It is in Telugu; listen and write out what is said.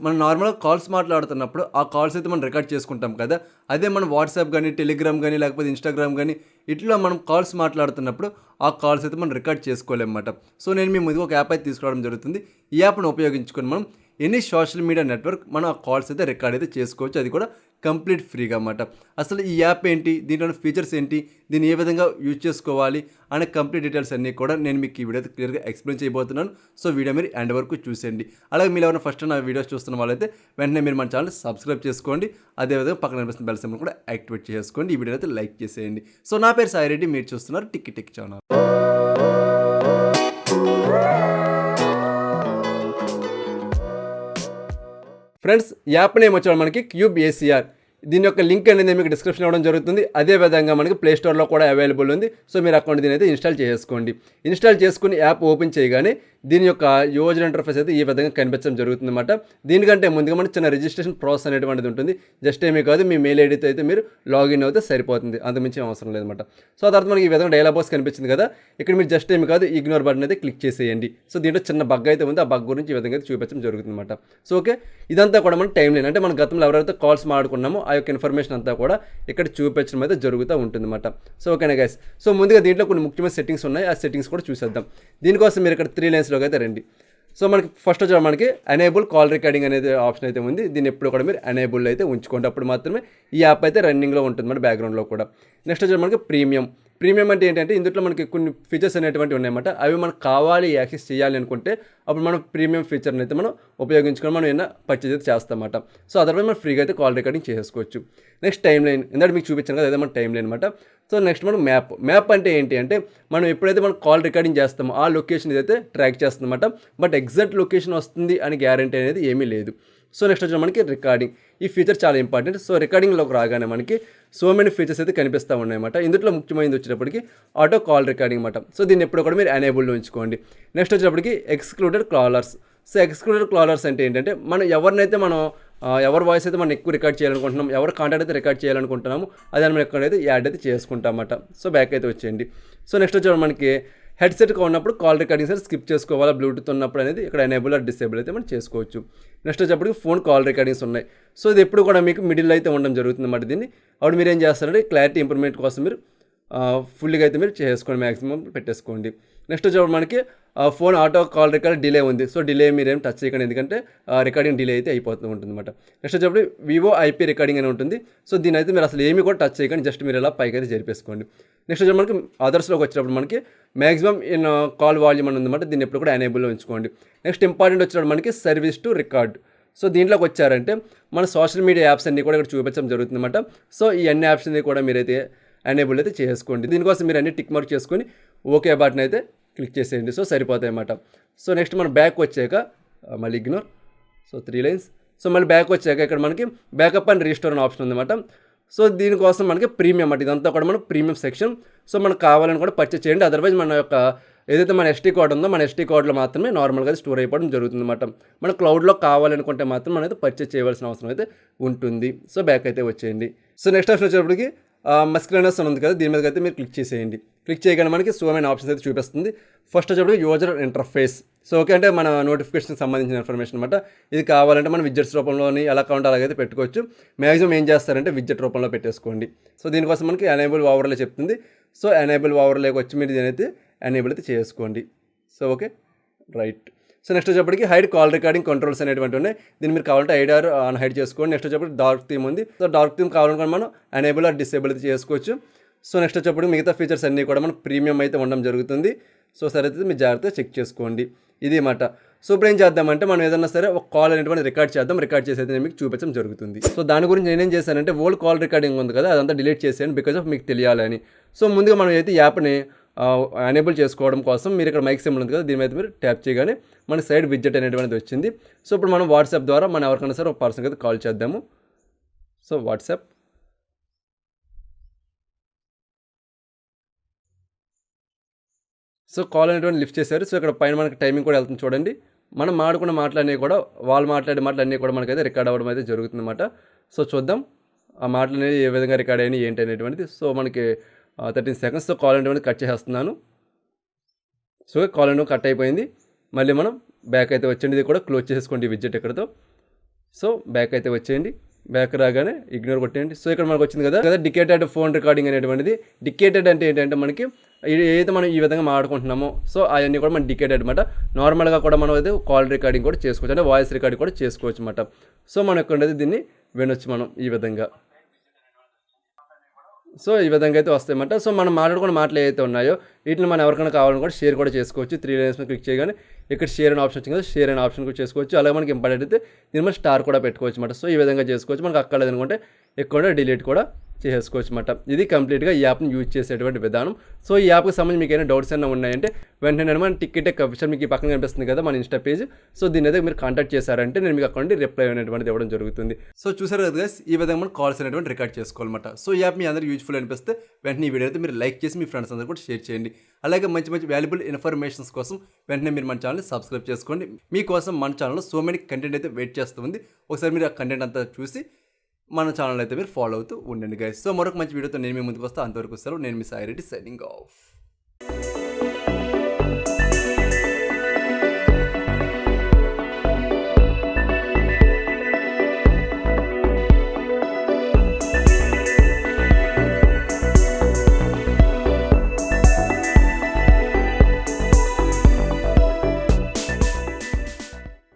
మనం నార్మల్‌గా కాల్స్ మాట్లాడుతున్నప్పుడు ఆ కాల్స్ అయితే మనం రికార్డ్ చేసుకుంటాం కదా! అదే మనం వాట్సాప్ గాని, టెలిగ్రామ్ గాని, లేకపోతే ఇన్‌స్టాగ్రామ్ గాని ఇట్లా మనం కాల్స్ మాట్లాడుతున్నప్పుడు ఆ కాల్స్ అయితే మనం రికార్డ్ చేసుకోలేమన్నమాట. సో, నేను మీ ముందుకు ఒక యాప్ అయితే తీసుకురావడం జరుగుతుంది. ఈ యాప్‌ని ఉపయోగించుకొని మనం ఎనీ సోషల్ మీడియా నెట్వర్క్ మనం ఆ కాల్స్ అయితే రికార్డ్ అయితే చేసుకోవచ్చు. అది కూడా కంప్లీట్ ఫ్రీగా అన్నమాట. అసలు ఈ యాప్ ఏంటి? దీంట్లోని ఫీచర్స్ ఏంటి? దీన్ని ఏ విధంగా యూజ్ చేసుకోవాలి? అనే కంప్లీట్ డీటెయిల్స్ అన్నీ కూడా నేను మీకు ఈ వీడియోతో క్లియర్‌గా ఎక్స్‌ప్లెయిన్ చేయబోతున్నాను. సో, వీడియో మీరు ఎండ్ వరకు చూసేయండి. అలాగే మీరు ఎవరైనా ఫస్ట్ నా వీడియోస్ చూస్తున్న వాళ్ళైతే వెంటనే మీరు మన ఛానెల్‌ని సబ్స్క్రైబ్ చేసుకోండి. అదేవిధంగా పక్కన కనిపిస్తున్న బెల్ సింబల్ కూడా యాక్టివేట్ చేసుకోండి. ఈ వీడియోని అయితే లైక్ చేసేయండి. సో, నా పేరు సాయి రెడ్డి. మీరు చూస్తున్నారు టిక్కీ టిక్ ఛానల్. ఫ్రెండ్స్, యాప్ నేమ్ వచ్చాడు మనకి క్యూబ్ ఏసీఆర్. దీని యొక్క లింక్ అనేది మీకు డిస్క్రిప్షన్ ఇవ్వడం జరుగుతుంది. అదే విధంగా మనకి ప్లే స్టోర్లో కూడా అవైలబుల్ ఉంది. సో, మీరు అకౌంట్ దీని అయితే ఇన్స్టాల్ చేసుకోండి. ఇన్స్టాల్ చేసుకుని యాప్ ఓపెన్ చేయగానే దీని యొక్క యూజర్ ఇంటర్ఫేస్ అయితే ఈ విధంగా కనిపించడం జరుగుతుందన్నమాట. దీనికంటే ముందుగా మనకి చిన్న రిజిస్ట్రేషన్ ప్రాసెస్ అనేటువంటిది ఉంటుంది. జస్ట్ ఏమీ కాదు, మీ మెయిల్ ఐడితో అయితే మీరు లాగిన్ అయితే సరిపోతుంది. అంతకుమించి అవసరం లేదన్నమాట. సో, ఆ తర్వాత మనకి ఈ విధంగా డైలాగ్ బాక్స్ కనిపించింది కదా! ఇక్కడ మీరు జస్ట్ ఏమీ కాదు, ఇగ్నోర్ బటన్ అయితే క్లిక్ చేసేయండి. సో, దీంట్లో చిన్న బగ్ అయితే ఉంది. ఆ బగ్ గురించి ఈ విధంగా అయితే చూపించడం జరుగుతుందన్నమాట. సో, ఓకే, ఇదంతా కూడా మన టైం లైన్ అంటే మన గతంలో ఎవరైతే కాల్స్ మాట్లాడుకున్నామో ఆ యొక్క ఇన్ఫర్మేషన్ అంతా కూడా ఇక్కడ చూపించడం అయితే జరుగుతూ ఉంటుందన్నమాట. సో, ఓకేనా గైస్. సో, ముందుగా దీంట్లో కొన్ని ముఖ్యమైన సెట్టింగ్స్ ఉన్నాయి. ఆ సెట్టింగ్స్ కూడా చూసేద్దాం. దీనికోసం మీరు ఇక్కడ 3 లైన్స్లోకి అయితే రండి. సో, మనకి ఫస్ట్ వచ్చి మనకి ఎనేబుల్ కాల్ రికార్డింగ్ అనేది ఆప్షన్ అయితే ఉంది. దీన్ని ఎప్పుడు కూడా మీరు ఎనేబుల్ అయితే ఉంచుకోండి. అప్పుడు మాత్రమే ఈ యాప్ అయితే రన్నింగ్లో ఉంటుంది మన బ్యాక్గ్రౌండ్లో కూడా. నెక్స్ట్ వచ్చి మనకి ప్రీమియం అంటే ఏంటంటే ఇందులో మనకి కొన్ని ఫీచర్స్ అనేటువంటివి ఉన్నాయన్నమాట. అవి మనకు కావాలి, యాక్సెస్ చేయాలి అనుకుంటే అప్పుడు మనం ప్రీమియం ఫీచర్ని అయితే మనం ఉపయోగించుకొని మనం ఏమైనా పర్చేజ్ అయితే చేస్తామన్నమాట. సో, అదర్వైజ్ మనం ఫ్రీగా అయితే కాల్ రికార్డింగ్ చేసుకోవచ్చు. నెక్స్ట్ టైం లైన్, ఇందాక మీకు చూపించాను కదా, అదే మన టైం లైన్ అనమాట. సో, నెక్స్ట్ మనం మ్యాప్ అంటే ఏంటి అంటే మనం ఎప్పుడైతే మనం కాల్ రికార్డింగ్ చేస్తామో ఆ లొకేషన్ ఇదైతే ట్రాక్ చేస్తుందన్నమాట. బట్ ఎగ్జాక్ట్ లొకేషన్ వస్తుంది అని గ్యారంటీ అనేది ఏమీ లేదు. సో, నెక్స్ట్ వచ్చి మనకి రికార్డింగ్. ఈ ఫీచర్ చాలా ఇంపార్టెంట్. సో, రికార్డింగ్లోకి రాగానే మనకి సో మెనీ ఫీచర్స్ అయితే కనిపిస్తూ ఉన్నాయన్నమాట. ఇందులో ముఖ్యమైనది వచ్చేటప్పటికి ఆటో కాల్ రికార్డింగ్ అనమాట. సో, దీన్ని ఎప్పుడు కూడా మీరు ఎనేబుల్లో ఉంచుకోండి. నెక్స్ట్ వచ్చేటప్పటికి excluded callers. So, excluded callers అంటే ఏంటంటే మనం ఎవరినైతే మనం ఎవరి వాయిస్ అయితే మనం ఎక్కువ రికార్డ్ చేయాలనుకుంటున్నాం, ఎవరి కాంటాక్ట్ అయితే రికార్డ్ చేయాలనుకుంటున్నాము అదే మనం ఎక్కడైతే యాడ్ అయితే చేసుకుంటాం అన్నమాట. సో, బ్యాక్ అయితే వచ్చేయండి. సో, నెక్స్ట్ వచ్చి మనకి హెడ్సెట్గా ఉన్నప్పుడు కాల్ రికార్డింగ్ సార్ స్కిప్ చేసుకోవాలా, బ్లూటూత్ ఉన్నప్పుడు అనేది ఇక్కడ ఎనేబుల్ ఆర్ డిసేబుల్ అయితే మనం చేసుకోవచ్చు. నెక్స్ట్ వచ్చేప్పటికి ఫోన్ కాల్ రికార్డింగ్స్ ఉన్నాయి. సో, ఇది ఎప్పుడు కూడా మీకు మిడిల్ అయితే ఉండడం జరుగుతుంది అన్నమాట. దీన్ని అప్పుడు మీరు ఏం చేస్తారంటే క్లారిటీ ఇంప్రూవ్మెంట్ కోసం మీరు ఫుల్గా అయితే మీరు చేసుకోండి, మ్యాక్సిమం పెట్టేసుకోండి. నెక్స్ట్ వచ్చేప్పుడు మనకి phone auto call record delay ఉంది. సో, డిలే మీరేం టచ్ చేయకండి, ఎందుకంటే రికార్డింగ్ డిలే అయితే అయిపోతూ ఉంటుంది అనమాట. నెక్స్ట్ వచ్చేప్పుడు వివో ఐపీ రికార్డింగ్ అని ఉంటుంది. సో, దీని అయితే మీరు అసలు ఏమి కూడా టచ్ చేయకండి, జస్ట్ మీరు ఇలా పైకి అయితే జరిపేసుకోండి. నెక్స్ట్ వచ్చి మనకి అదర్స్లోకి వచ్చేటప్పుడు మనకి మ్యాక్సిమం ఇన్ కాల్ వాల్యూమ్ అని ఉందన్నమాట. దీన్ని ఎప్పుడు కూడా ఎనేబుల్లో ఉంచుకోండి. నెక్స్ట్ ఇంపార్టెంట్ వచ్చేటప్పుడు మనకి సర్వీస్ టు రికార్డ్. సో, దీంట్లోకి వచ్చారంటే మన సోషల్ మీడియా యాప్స్ అన్నీ కూడా ఇక్కడ చూపించడం జరుగుతుందన్నమాట. సో, ఈ అన్ని యాప్స్ అన్ని కూడా మీరైతే ఎనేబుల్ అయితే చేసుకోండి. దీనికోసం మీరు అన్ని టిక్ మార్క్ చేసుకొని ఓకే బటన్ అయితే క్లిక్ చేసేయండి. సో, సరిపోతాయి అన్నమాట. సో, నెక్స్ట్ మనం బ్యాక్ వచ్చాక మళ్ళీ ఇగ్నోర్. So, 3 lines. సో, మళ్ళీ బ్యాక్ వచ్చాక ఇక్కడ మనకి బ్యాకప్ అండ్ రీస్టోర్ అనే ఆప్షన్ ఉందన్నమాట. సో, దీనికోసం మనకి ప్రీమియం అంటే ఇదంతా కూడా మన ప్రీమియం సెక్షన్. సో, మనకు కావాలని కూడా పర్చేస్ చేయండి. అదర్వైజ్ మన యొక్క ఏదైతే మన ఎస్టీ కార్డ్ ఉందో మన ఎస్టీ కార్డులో మాత్రమే నార్మల్గా స్టోర్ అయిపోవడం జరుగుతుందన్నమాట. మన క్లౌడ్లో కావాలనుకుంటే మాత్రం మనం అయితే పర్చేస్ చేయవలసిన అవసరం అయితే ఉంటుంది. సో, బ్యాక్ అయితే వచ్చేయండి. సో, నెక్స్ట్ ఆప్షన్ వచ్చేటప్పటికి మస్క్యులర్నెస్ అని ఉంది కదా, దీని మీదకి అయితే మీరు క్లిక్ చేసేయండి. క్లిక్ చేయగానే మనకి సో మెనీ ఆప్షన్స్ అయితే చూపిస్తుంది. ఫస్ట్ వచ్చేటప్పుడు యూజర్ ఇంటర్ఫేస్. సో, ఓకే అంటే మన నోటిఫికేషన్కి సంబంధించిన ఇన్ఫర్మేషన్ అనమాట. ఇది కావాలంటే మనం విడ్జెట్స్ రూపంలోని ఎలా కావాలంటే అలాగైతే పెట్టుకోవచ్చు. మ్యాక్సిమం ఏం చేస్తారంటే విడ్జెట్ రూపంలో పెట్టేసుకోండి. సో, దీనికోసం మనకి ఎనేబుల్ ఓవర్లే చెప్తుంది. సో, ఎనేబుల్ ఓవర్లేకి వచ్చి మీరు దీనైతే ఎనేబుల్ అయితే చేసుకోండి. So, okay, right. So, next వచ్చేప్పటికి హైడ్ కాల్ రికార్డింగ్ కంట్రోల్స్ అనేటువంటి ఉన్నాయి. దీన్ని మీరు కావాలంటే ఐడార్ ఆన్ హైడ్ చేసుకోండి. నెక్స్ట్ వచ్చేప్పటికి డార్క్ థీమ్ ఉంది. సో, డార్క్ థీమ్ కావాలనుకుంటే మనం ఎనేబుల్ ఆర్ డిసేబుల్ అయితే చేసుకోవచ్చు. సో, నెక్స్ట్ వచ్చేప్పటికి మిగతా ఫీచర్స్ అన్నీ కూడా మనకు ప్రీమియం అయితే ఉండడం జరుగుతుంది. సో, సరే అయితే మీరు జాగ్రత్తగా చెక్ చేసుకోండి. ఇది మాట. సో, ఇప్పుడు ఏం చేద్దామంటే మనం ఏదన్నా సరే ఒక కాల్ అనేటువంటి రికార్డ్ చేద్దాం. రికార్డ్ చేసి అయితే నేను మీకు చూపించడం జరుగుతుంది. సో, దాని గురించి నేనేం చేశానంటే ఓల్డ్ కాల్ రికార్డింగ్ ఉంది కదా, అదంతా డిలీట్ చేసాను బికాజ్ ఆఫ్ మీకు తెలియాలని. సో, ముందుగా మనం అయితే యాప్ని ఎనేబుల్ చేసుకోవడం కోసం మీరు ఇక్కడ మైక్ సింబల్ ఉంది కదా, దీని మీద మీరు ట్యాప్ చేయగానే మన సైడ్ విడ్జెట్ అనేటువంటిది వచ్చింది. సో, ఇప్పుడు మనం వాట్సాప్ ద్వారా మనం ఎవరికైనా సరే ఒక పర్సన్కి అయితే కాల్ చేద్దాము. So, WhatsApp. సో, కాల్ అనేటువంటి లిఫ్ట్ చేశారు. సో, ఇక్కడ పైన మనకి టైమింగ్ కూడా వెళ్తుంది చూడండి. మనం మాట్లాడుకున్న మాటలన్నీ కూడా వాళ్ళు మాట్లాడే మాటలన్నీ కూడా మనకైతే రికార్డ్ అవ్వడం అయితే జరుగుతుందన్నమాట. సో, చూద్దాం ఆ మాటలు అనేవి ఏ విధంగా రికార్డ్ అయినాయి ఏంటి అనేటువంటిది. సో, మనకి 13 సెకండ్స్తో కాల్ అనేటువంటిది కట్ చేసేస్తున్నాను. సో, కాల్ అనేవి కట్ అయిపోయింది. మళ్ళీ మనం బ్యాక్ అయితే వచ్చింది, ఇది కూడా క్లోజ్ చేసుకోండి విడ్జెట్ ఇక్కడతో. సో బ్యాక్ అయితే వచ్చేయండి. బ్యాక్ రాగానే ఇగ్నోర్ కొట్టేయండి. సో ఇక్కడ మనకు వచ్చింది కదా డికేటెడ్ ఫోన్ రికార్డింగ్ అనేటువంటిది. డికేటెడ్ అంటే ఏంటంటే మనకి ఏదైతే మనం ఈ విధంగా మాట్లాడుకుంటున్నామో సో అవన్నీ కూడా మనం డికేటెడ్ అనమాట. నార్మల్గా కూడా మనం అయితే కాల్ రికార్డింగ్ కూడా చేసుకోవచ్చు, అంటే వాయిస్ రికార్డింగ్ కూడా చేసుకోవచ్చు అనమాట. సో మనం ఇక్కడ దీన్ని వినొచ్చు మనం ఈ విధంగా. సో ఈ విధంగా అయితే వస్తాయన్నమాట. సో మనం మాట్లాడుకున్న మాటలు ఏవైతే ఉన్నాయో వీటిని మనం ఎవరికైనా కావాలని కూడా షేర్ కూడా చేసుకోవచ్చు. 3 లైన్స్ మీద క్లిక్ చేయగానే ఇక్కడ షేర్ అనే ఆప్షన్ వచ్చింది కదా, షేర్ అనే ఆప్షన్ కూడా చేసుకోవచ్చు. అలాగే మనకి ఇంపార్టెంట్ అయితే దీని మీద స్టార్ కూడా పెట్టుకోవచ్చు అనమాట. సో ఈ విధంగా చేసుకోవచ్చు. మనకు అక్కర్లేదు అనుకుంటే ఎక్కువ డిలీట్ కూడా చేసుకోవచ్చు అనమాట. ఇది కంప్లీట్గా ఈ యాప్ని యూజ్ చేసేటువంటి విధానం. సో ఈ యాప్కి సంబంధించి మీకు ఏమైనా డౌట్స్ ఏమైనా ఉన్నాయంటే వెంటనే మన టికెట్ అఫీషియల్ మీకు ఈ పక్కన కనిపిస్తుంది కదా మన ఇన్స్టా పేజ్. సో దీని అయితే మీరు కాంటాక్ట్ చేశారంటే నేను మీకు అకౌంట్ రిప్లై అనేటువంటిది ఇవ్వడం జరుగుతుంది. సో చూసారు కదా గైస్, ఈ విధంగా మనం కాల్స్ అనేటువంటి రికార్డ్ చేసుకోవాలన్నమాట. సో ఈ యాప్ మీ అందరూ యూజ్ఫుల్ అనిపిస్తే వెంటనే ఈ వీడియో అయితే మీరు లైక్ చేసి మీ ఫ్రెండ్స్ అందరూ కూడా షేర్ చేయండి. అలాగే మంచి మంచి వాల్యుబుల్ ఇన్ఫర్మేషన్స్ కోసం వెంటనే మీరు మన ఛానల్ని సబ్స్క్రైబ్ చేసుకోండి. మీకోసం మన ఛానల్లో సో మెనీ కంటెంట్ అయితే వెయిట్ చేస్తుంది. ఒకసారి మీరు ఆ కంటెంట్ అంతా చూసి మన ఛానల్ అయితే మీరు ఫాలో అవుతూ ఉండండి గైస్. సో మరొక మంచి వీడియోతో నేను మీ ముందుకు వస్తాను. అంతవరకు సెలవు. నేను మీ సాయి రెడ్డి సైనింగ్ ఆఫ్.